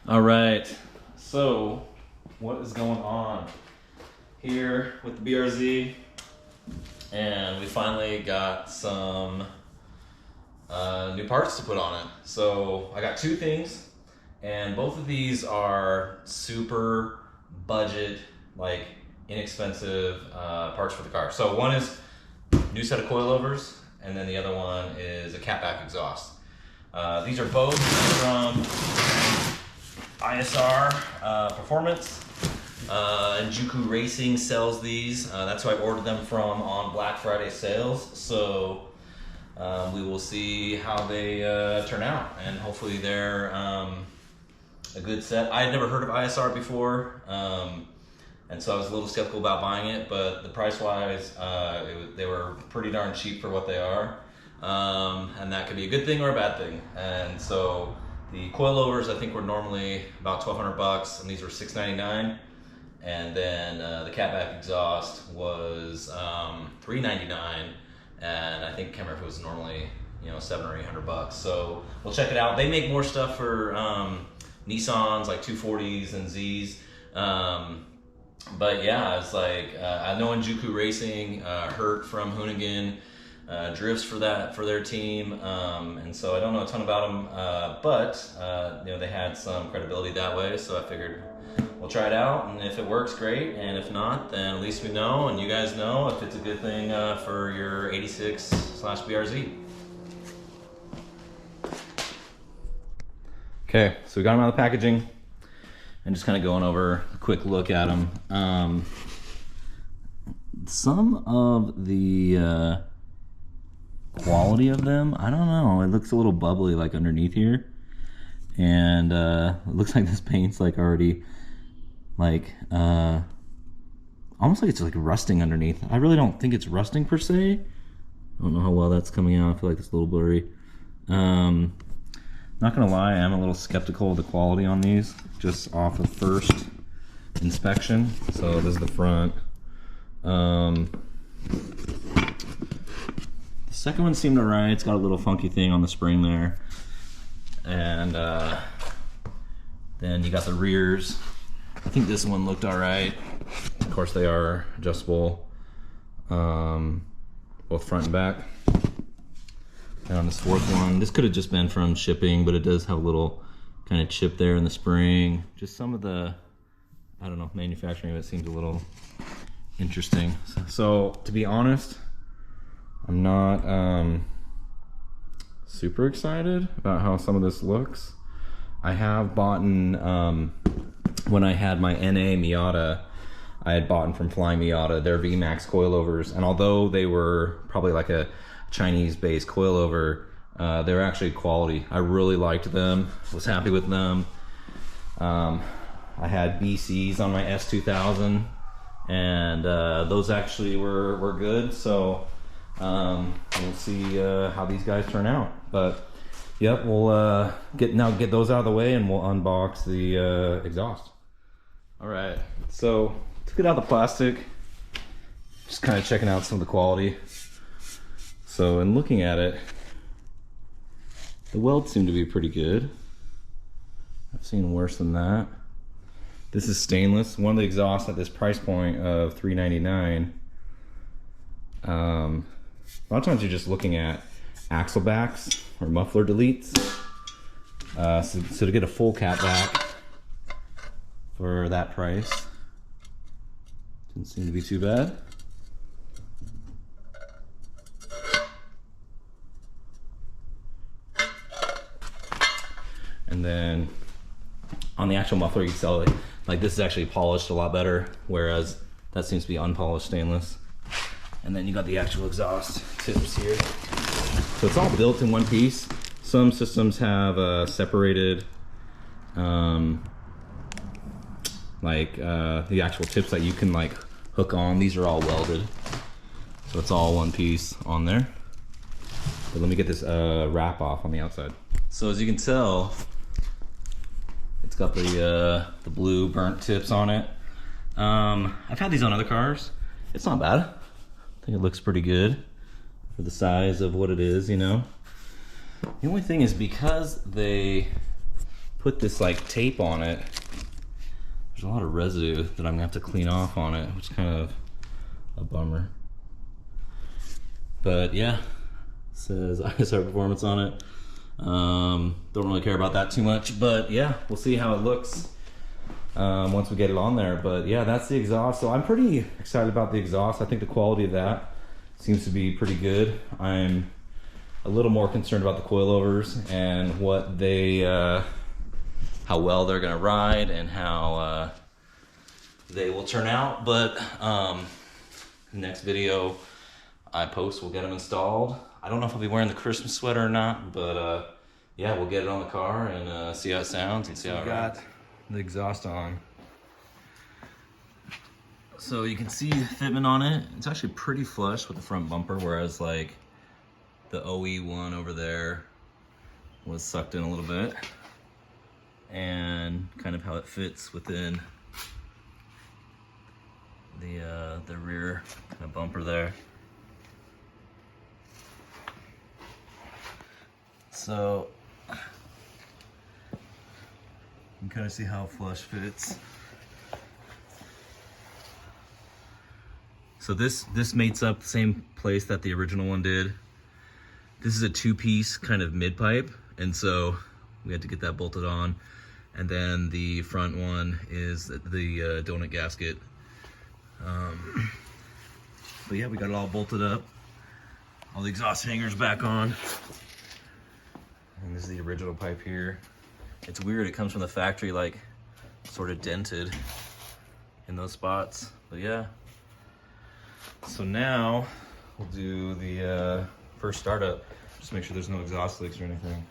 All right, so what is going on here with the BRZ? And we finally got some new parts to put on it. So I got two things, and both of these are super budget, like inexpensive parts for the car. So one is new set of coilovers, and then the other one is a catback exhaust. These are both from ISR Performance. Enjuku Racing sells these. That's who I ordered them from on Black Friday sales. So we will see how they turn out, and hopefully they're a good set. I had never heard of ISR before, and so I was a little skeptical about buying it, but the price-wise, they were pretty darn cheap for what they are, and that could be a good thing or a bad thing. And so the coilovers, I think, were normally about $1,200, and these were $699. And then the catback exhaust was $399, and I think, I can't remember if it was normally, $700 or $800. So we'll check it out. They make more stuff for Nissans, like 240s and Zs. But yeah, it's like I know Enjuku Racing, Hurt from Hoonigan, drifts for their team, and so I don't know a ton about them, but they had some credibility that way, so I figured we'll try it out, and if it works, great, and if not, then at least we know, and you guys know if it's a good thing for your 86/BRZ. Okay, so we got them out of the packaging, and just kind of going over a quick look at them. Some of the quality of them, I don't know, it looks a little bubbly like underneath here, and it looks like this paint's like already like almost like it's like rusting underneath. I really don't think it's rusting per se. I don't know how well that's coming out. I feel like it's a little blurry. Not gonna lie, I am a little skeptical of the quality on these just off of first inspection. So this is the front. The second one seemed alright. It's got a little funky thing on the spring there, and then you got the rears. I think this one looked alright. Of course, they are adjustable, both front and back. And on this fourth one, this could have just been from shipping, but it does have a little kind of chip there in the spring. Just some of the, I don't know, manufacturing of it seems a little interesting. So to be honest, I'm not super excited about how some of this looks. I have bought when I had my NA Miata, I had bought from Flying Miata their VMAX coilovers, and although they were probably like a Chinese-based coilover, they're actually quality. I really liked them, was happy with them. I had BCs on my S2000, and those actually were good, so we'll see how these guys turn out. But yep, we'll get those out of the way, and we'll unbox the exhaust. All right, so took it out of the plastic, just kind of checking out some of the quality. So in looking at it, the welds seem to be pretty good. I've seen worse than that. This is stainless. One of the exhausts at this price point of $399. A lot of times you're just looking at axle backs or muffler deletes. So to get a full catback for that price, didn't seem to be too bad. And then on the actual muffler, you can tell like this is actually polished a lot better, whereas that seems to be unpolished stainless. And then you got the actual exhaust tips here. So it's all built in one piece. Some systems have separated the actual tips that you can like hook on. These are all welded, so it's all one piece on there. But let me get this wrap off on the outside. So as you can tell, it's got the blue burnt tips on it. I've had these on other cars. It's not bad. I think it looks pretty good for the size of what it is, The only thing is, because they put this like tape on it. There's a lot of residue that I'm gonna have to clean off on it, which is kind of a bummer. But yeah, it says ISR performance on it. Don't really care about that too much, but yeah, we'll see how it looks once we get it on there. But yeah, that's the exhaust. So I'm pretty excited about the exhaust. I think the quality of that seems to be pretty good. I'm a little more concerned about the coilovers and what they, how well they're gonna ride and how they will turn out. But next video I post, we'll get them installed. I don't know if I'll be wearing the Christmas sweater or not, but yeah, we'll get it on the car and see how it sounds and see how it rides. The exhaust on. So you can see the fitment on it. It's actually pretty flush with the front bumper, whereas like the OE one over there was sucked in a little bit. And kind of how it fits within the rear kind of bumper there. So you can kind of see how flush fits. So this mates up the same place that the original one did. This is a two-piece kind of mid-pipe, and so we had to get that bolted on. And then the front one is the donut gasket. But yeah, we got it all bolted up. All the exhaust hangers back on. And this is the original pipe here. It's weird, it comes from the factory like sort of dented in those spots. But yeah. So now we'll do the first startup. Just make sure there's no exhaust leaks or anything.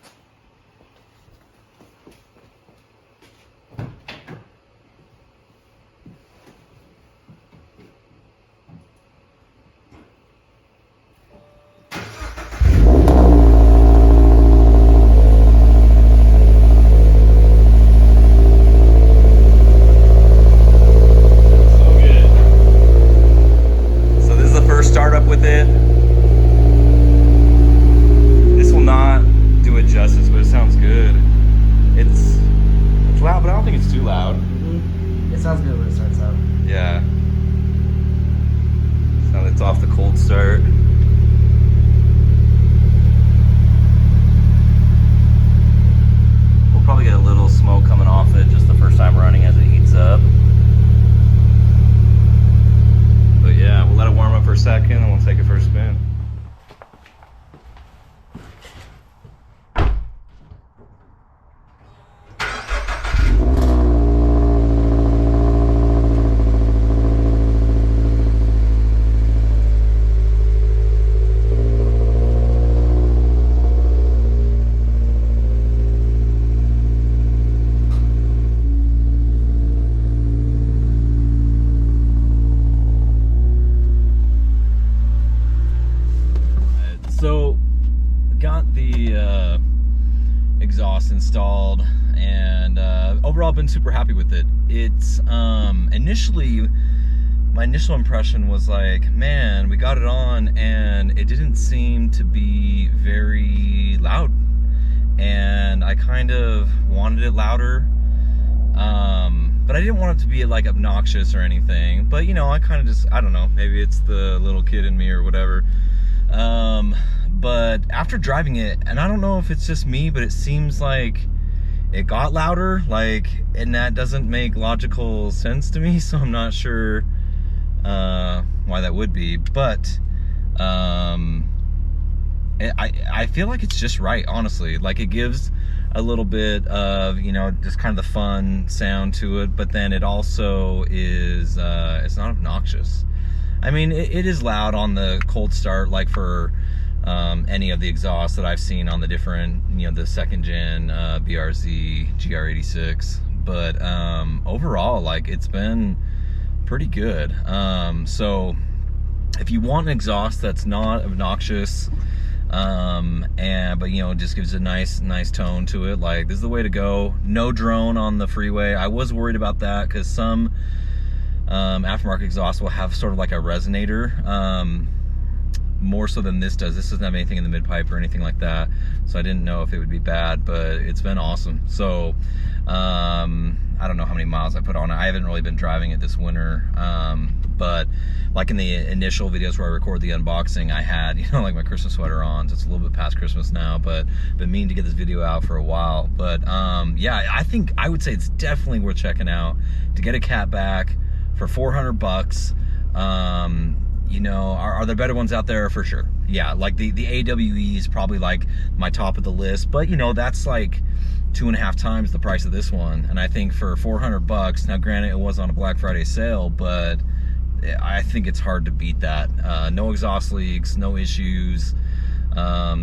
Yeah. So it's off the cold start. We'll probably get a little smoke coming off it just the first time running as it heats up. But yeah, we'll let it warm up for a second and we'll take it for a spin. So, got the exhaust installed, and overall I've been super happy with it. It's initially, my initial impression was like, man, we got it on and it didn't seem to be very loud, and I kind of wanted it louder, but I didn't want it to be like obnoxious or anything. But you know, I kind of just, I don't know, maybe it's the little kid in me or whatever. But after driving it, and I don't know if it's just me, but it seems like it got louder, like, and that doesn't make logical sense to me, so I'm not sure why that would be. But I feel like it's just right, honestly. Like, it gives a little bit of, you know, just kind of the fun sound to it, but then it also is it's not obnoxious. I mean, it is loud on the cold start, like for any of the exhausts that I've seen on the different, you know, the second gen BRZ GR86. But overall, like, it's been pretty good. So if you want an exhaust that's not obnoxious, but you know, just gives a nice tone to it, like, this is the way to go. No drone on the freeway. I was worried about that because some aftermarket exhaust will have sort of like a resonator, more so than this does. This doesn't have anything in the mid pipe or anything like that, so I didn't know if it would be bad, but it's been awesome. So I don't know how many miles I put on it. I haven't really been driving it this winter, but like in the initial videos where I record the unboxing, I had, you know, like my Christmas sweater on. So it's a little bit past Christmas now, but been meaning to get this video out for a while. But yeah, I would say it's definitely worth checking out to get a cat back for 400 bucks. You know, are there better ones out there? For sure. Yeah, like the AWE is probably like my top of the list, but you know, that's like 2.5 times the price of this one. And I think for 400 bucks, now granted it was on a Black Friday sale, but I think it's hard to beat that. No exhaust leaks, no issues.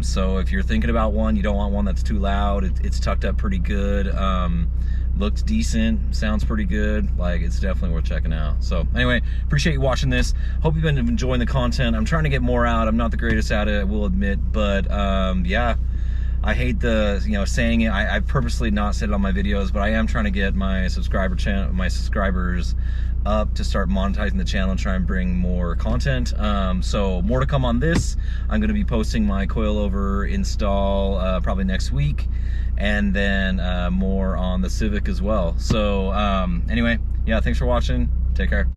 So if you're thinking about one, you don't want one that's too loud, it's tucked up pretty good, looks decent, sounds pretty good, like it's definitely worth checking out. So anyway, appreciate you watching this. Hope you've been enjoying the content. I'm trying to get more out. I'm not the greatest at it, I will admit, but yeah, I hate the, you know, saying it. I've purposely not said it on my videos, but I am trying to get my subscribers up to start monetizing the channel and try and bring more content. So more to come on this. I'm going to be posting my coilover install probably next week, and then more on the Civic as well. So anyway, yeah, thanks for watching. Take care.